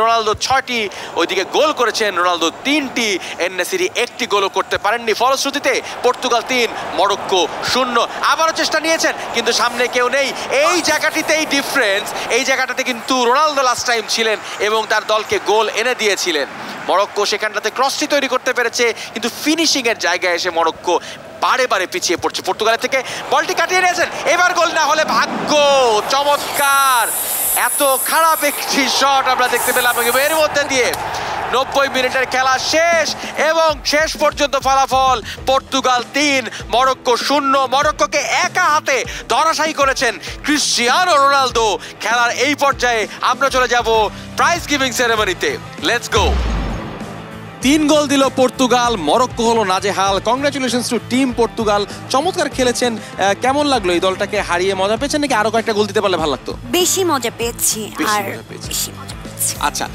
Ronaldo 6টি ওইদিকে গোল করেছেন, রোনালদো 3টি, এন-নেসিরি 1টি গোলও করতে পারেননি। ফলশ্রুতিতে পর্তুগাল 3 মরক্কো 0। আবারও চেষ্টা নিয়েছেন কিন্তু সামনে কেউ নেই। এই জায়গাটিতেই ডিফারেন্স, এই জায়গাটাতে কিন্তু রোনালদো লাস্ট টাইম ছিলেন এবং তার দলকে গোল এনে দিয়েছিলেন। মরক্কো সেখানটাতে ক্রসটি তৈরি করতে পেরেছে কিন্তু ফিনিশিং এর জায়গায় এসে মরক্কো বারে বারে পিছিয়ে পড়ছে। পর্তুগালের থেকে বলটি কাটিয়ে নিয়েছেন, এবার গোল না হলে ভাগ্য। চমৎকার, এত খারাপ একটি শট আমরা দেখতে পেলাম এর মধ্যে দিয়ে 90 মিনিটের খেলা শেষ এবং শেষ পর্যন্ত ফলাফল পর্তুগাল 3 মরক্কো 0। মরক্কোকে একা হাতে ধরাশায়ী করেছেন ক্রিশ্চিয়ানো রোনালদো। খেলার এই পর্যায়ে আমরা চলে যাব প্রাইজ গিভিং সেরেমনিতে। Let's go. 3 গোল দিল পর্তুগাল, মরক্কো হলো নাজেহাল। কংগ্রাচুলেশনস টু টিম পর্তুগাল, চমৎকার খেলেছেন। কেমন লাগলো এই দলটাকে হারিয়ে? মজা পেয়েছেন নাকি আরো কয়েকটা গোল দিতে পারলে ভালো লাগতো? বেশি মজা পেয়েছি। আচ্ছা,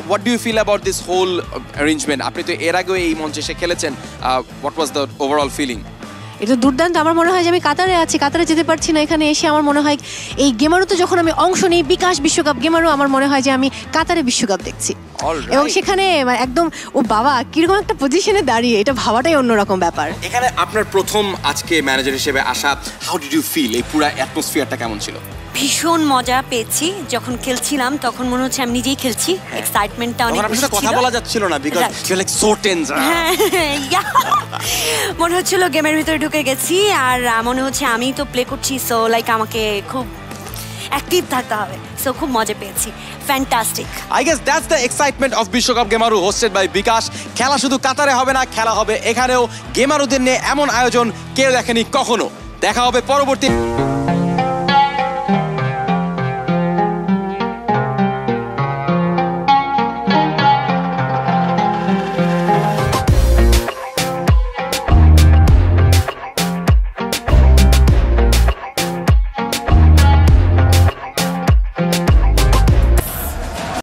what do you feel about this whole arrangement? আপনি তো এর আগেও এই মঞ্চে এসে খেলেছেন, what was the overall feeling? এটা দুর্দান্ত। আমার মনে হয় যে আমি কাতারে আছি, কাতারে যেতে পারছি না। এখানে এসে আমার মনে হয় এই গেমারুতে যখন আমি অংশ নিই, বিকাশ বিশ্বকাপ গেমারু, আমার মনে হয় যে আমি কাতারে বিশ্বকাপ দেখছি। এবং সেখানে একদম ও বাবা কিরকম একটা পজিশনে দাঁড়িয়ে, এটা ভাবাটাই অন্যরকম ব্যাপার। এখানে আপনার প্রথম আজকে ম্যানেজার হিসেবে আসা, হাউ ডিড ইউ ফিল? এই পুরো অ্যাটমসফিয়ারটা কেমন ছিল? ভীষণ মজা পেয়েছি। যখন খেলছিলাম তখন মনে হচ্ছে আমি নিজেই খেলছি। এক্সাইটমেন্টটা অনেক বেশি ছিল। কথা বলা যাচ্ছিল না because you like so tense. মনে হচ্ছিল গেমের ভিতরে ঢুকে গেছি আর মনে হচ্ছে আমি তো প্লে করছি, সো লাইক আমাকে খুব অ্যাক্টিভ থাকতে হবে। সো খুব মজা পেয়েছি, fantastic. I guess that's the excitement of বিশ্বকাপ গেমারু হোস্টেড বাই বিকাশ। খেলা শুধু কাতারে হবে না, খেলা হবে এখানেও। গেমারুদের নিয়ে এমন আয়োজন কেউ দেখেনি কখনো। দেখা হবে পরবর্তী